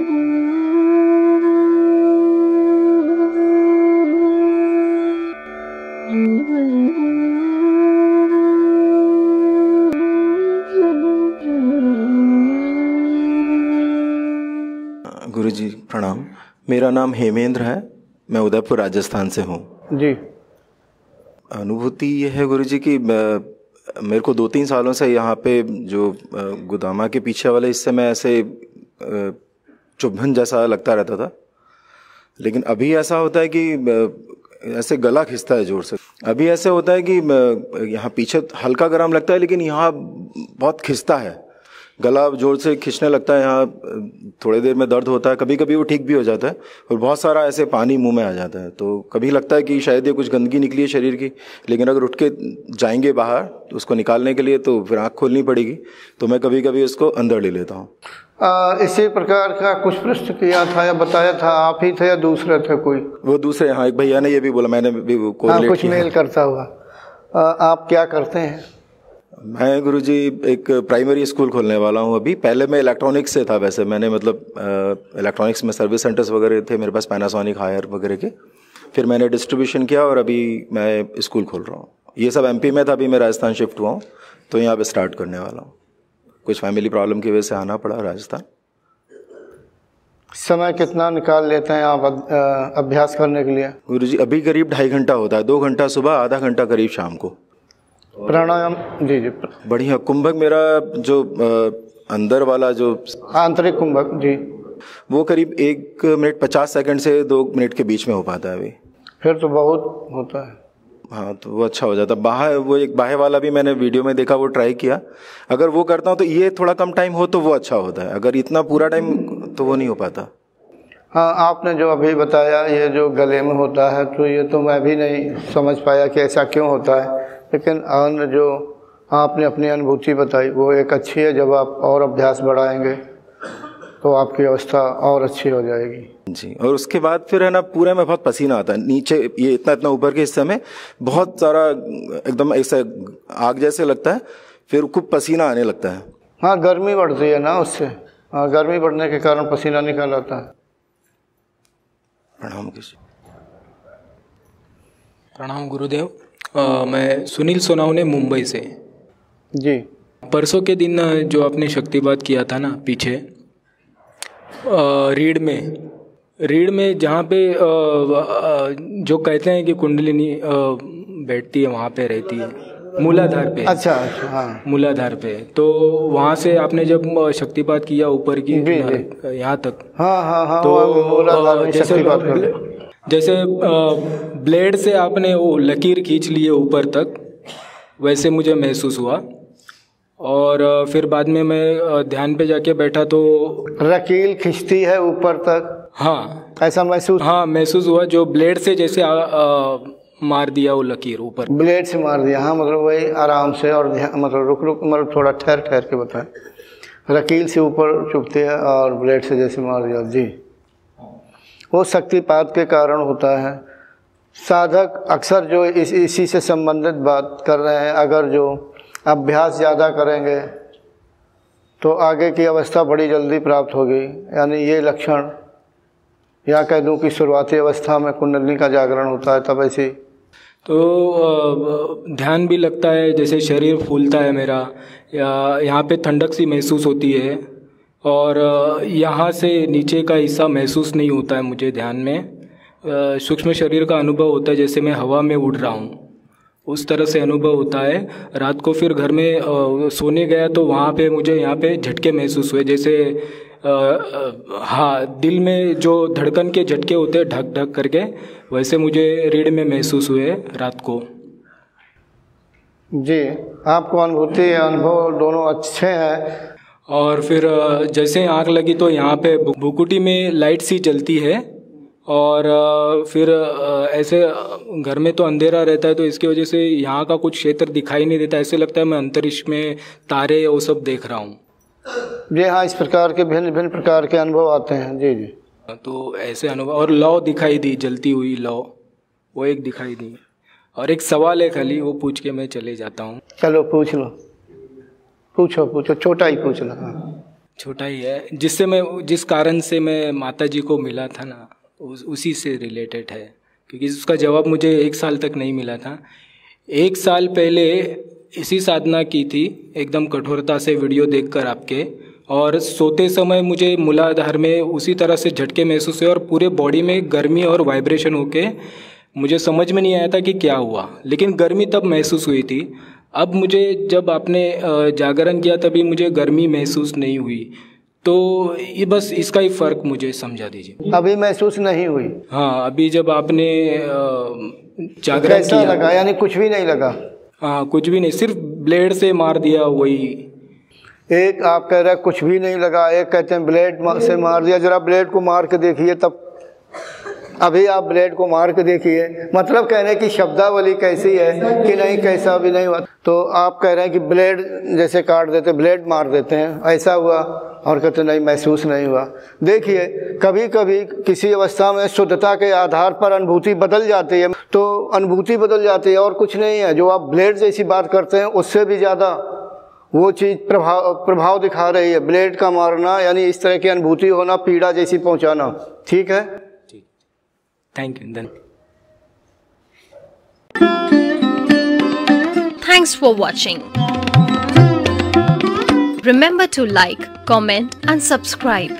गुरुजी प्रणाम। मेरा नाम हेमेंद्र है, मैं उदयपुर राजस्थान से हूँ जी। अनुभूति ये है गुरुजी कि मेरे को 2-3 सालों से यहाँ पे जो गोदामा के पीछे वाले हिस्से में ऐसे चुभन जैसा लगता रहता था, लेकिन अभी ऐसा होता है कि ऐसे गला खिंचता है जोर से। अभी ऐसे होता है कि यहाँ पीछे हल्का गर्म लगता है, लेकिन यहाँ बहुत खिंचता है, गला जोर से खींचने लगता है। यहाँ थोड़ी देर में दर्द होता है, कभी कभी वो ठीक भी हो जाता है, और बहुत सारा ऐसे पानी मुंह में आ जाता है। तो कभी लगता है कि शायद ये कुछ गंदगी निकली है शरीर की, लेकिन अगर उठ के जाएंगे बाहर तो उसको निकालने के लिए तो फिर आँख खोलनी पड़ेगी, तो मैं कभी कभी उसको अंदर ले लेता हूँ। इसी प्रकार का कुछ प्रश्न किया था या बताया था, आप ही थे या दूसरे थे कोई? वो दूसरे, हाँ, एक भैया ने ये भी बोला, मैंने भी कुछ मेल करता हुआ। आप क्या करते हैं? मैं गुरुजी एक प्राइमरी स्कूल खोलने वाला हूँ अभी। पहले मैं इलेक्ट्रॉनिक्स से था, वैसे मैंने मतलब इलेक्ट्रॉनिक्स में सर्विस सेंटर्स वगैरह थे मेरे पास, पैनासोनिक, हायर वगैरह के। फिर मैंने डिस्ट्रीब्यूशन किया और अभी मैं स्कूल खोल रहा हूँ। ये सब एमपी में था, अभी मैं राजस्थान शिफ्ट हुआ हूँ, तो यहाँ पे स्टार्ट करने वाला हूँ। कुछ फैमिली प्रॉब्लम की वजह से आना पड़ा राजस्थान। समय कितना निकाल लेते हैं आप अभ्यास करने के लिए? गुरुजी अभी करीब 2.5 घंटा होता है, 2 घंटा सुबह, आधा घंटा करीब शाम को। प्राणायाम? जी जी, बढ़िया। कुंभक मेरा जो अंदर वाला जो आंतरिक कुंभक, जी, वो करीब 1 मिनट 50 सेकंड से 2 मिनट के बीच में हो पाता है अभी। फिर तो बहुत होता है। हाँ, तो वो अच्छा हो जाता है। बाह्य, वो एक बाह्य वाला भी मैंने वीडियो में देखा, वो ट्राई किया। अगर वो करता हूँ तो ये थोड़ा कम टाइम हो तो वो अच्छा होता है, अगर इतना पूरा टाइम तो वो नहीं हो पाता। हाँ, आपने जो अभी बताया ये जो गले में होता है, तो ये तो मैं भी नहीं समझ पाया कि ऐसा क्यों होता है, लेकिन अन्य जो आपने अपनी अनुभूति बताई वो एक अच्छी है। जब आप और अभ्यास बढ़ाएंगे तो आपकी अवस्था और अच्छी हो जाएगी जी। और उसके बाद फिर है ना, पूरे में बहुत पसीना आता है नीचे, ये इतना ऊपर के हिस्से में बहुत सारा एकदम ऐसा आग जैसे लगता है, फिर खूब पसीना आने लगता है। हाँ, गर्मी बढ़ती है ना उससे। हाँ, गर्मी बढ़ने के कारण पसीना निकल आता है। प्रणाम कृष्ण। प्रणाम गुरुदेव। मैं सुनील सोनावने, मुंबई से। जी। परसों के दिन जो आपने शक्तिपात किया था ना पीछे, रीढ़ में जहाँ पे जो कहते हैं कि कुंडलिनी बैठती है, वहाँ पे रहती है, मूलाधार पे। अच्छा, हाँ, मूलाधार पे। तो वहाँ से आपने जब शक्तिपात किया ऊपर की यहाँ तक, हाँ, तो जैसे ब्लेड से आपने वो लकीर खींच लिए ऊपर तक, वैसे मुझे महसूस हुआ। और फिर बाद में मैं ध्यान पे जाके बैठा तो लकीर खींचती है ऊपर तक। हाँ, ऐसा महसूस? हाँ, महसूस हुआ, जो ब्लेड से जैसे मार दिया वो लकीर ऊपर। ब्लेड से मार दिया? हाँ, मतलब वही आराम से और मतलब रुक मतलब थोड़ा ठहर के बताएं। लकीर से ऊपर चुभती है और ब्लेड से जैसे मार दिया। जी, वो शक्तिपात के कारण होता है। साधक अक्सर जो इसी से संबंधित बात कर रहे हैं, अगर जो अभ्यास ज़्यादा करेंगे तो आगे की अवस्था बड़ी जल्दी प्राप्त होगी। यानी ये लक्षण, या कह दूँ कि शुरुआती अवस्था में कुंडलिनी का जागरण होता है, तब ऐसी तो ध्यान भी लगता है, जैसे शरीर फूलता है मेरा, या यहाँ पे ठंडक सी महसूस होती है, और यहाँ से नीचे का हिस्सा महसूस नहीं होता है मुझे ध्यान में। सूक्ष्म शरीर का अनुभव होता है, जैसे मैं हवा में उड़ रहा हूँ, उस तरह से अनुभव होता है। रात को फिर घर में सोने गया तो वहाँ पे मुझे यहाँ पे झटके महसूस हुए, जैसे हाँ, दिल में जो धड़कन के झटके होते हैं ढक ढक करके, वैसे मुझे रीढ़ में महसूस हुए रात को। जी, आपको अनुभूति अनुभव दोनों अच्छे हैं। और फिर जैसे आँख लगी तो यहाँ पे भुकुटी में लाइट सी जलती है, और फिर ऐसे घर में तो अंधेरा रहता है, तो इसकी वजह से यहाँ का कुछ क्षेत्र दिखाई नहीं देता, ऐसे लगता है मैं अंतरिक्ष में तारे वो सब देख रहा हूँ। जी हाँ, इस प्रकार के भिन्न भिन्न प्रकार के अनुभव आते हैं। जी जी, तो ऐसे अनुभव, और लौ दिखाई दी, जलती हुई लौ, वो एक दिखाई दी। और एक सवाल है खाली, वो पूछ के मैं चले जाता हूँ। चलो पूछ लो, पूछो, छोटा ही पूछ लो। हाँ, छोटा ही है, जिस कारण से मैं माता जी को मिला था ना, उसी से रिलेटेड है, क्योंकि उसका जवाब मुझे 1 साल तक नहीं मिला था। 1 साल पहले इसी साधना की थी, एकदम कठोरता से वीडियो देखकर आपके, और सोते समय मुझे मूलाधार में उसी तरह से झटके महसूस हुए और पूरे बॉडी में गर्मी और वाइब्रेशन होके मुझे समझ में नहीं आया था कि क्या हुआ, लेकिन गर्मी तब महसूस हुई थी। अब मुझे जब आपने जागरण किया तभी मुझे गर्मी महसूस नहीं हुई, तो ये बस इसका ही फ़र्क मुझे समझा दीजिए। अभी महसूस नहीं हुई? हाँ, अभी जब आपने जागरण कैसा किया लगा? यानी कुछ भी नहीं लगा? हाँ, कुछ भी नहीं, सिर्फ ब्लेड से मार दिया वही। एक आप कह रहे हैं कुछ भी नहीं लगा, एक कहते हैं ब्लेड से मार दिया। जरा ब्लेड को मार के देखिए, तब अभी आप ब्लेड को मार के देखिए। मतलब कहने की शब्दावली कैसी है कि नहीं, कैसा भी नहीं हुआ। तो आप कह रहे हैं कि ब्लेड जैसे काट देते, ब्लेड मार देते हैं, ऐसा हुआ, और कहते नहीं महसूस नहीं हुआ। देखिए, कभी कभी किसी अवस्था में शुद्धता के आधार पर अनुभूति बदल जाती है, तो अनुभूति बदल जाती है और कुछ नहीं है। जो आप ब्लेड जैसी बात करते हैं उससे भी ज़्यादा वो चीज़ प्रभाव दिखा रही है। ब्लेड का मारना यानी इस तरह की अनुभूति होना, पीड़ा जैसी पहुंचाना। ठीक है, ठीक, थैंक यू। धन्यवाद। Thanks for watching. Remember to like, comment and subscribe.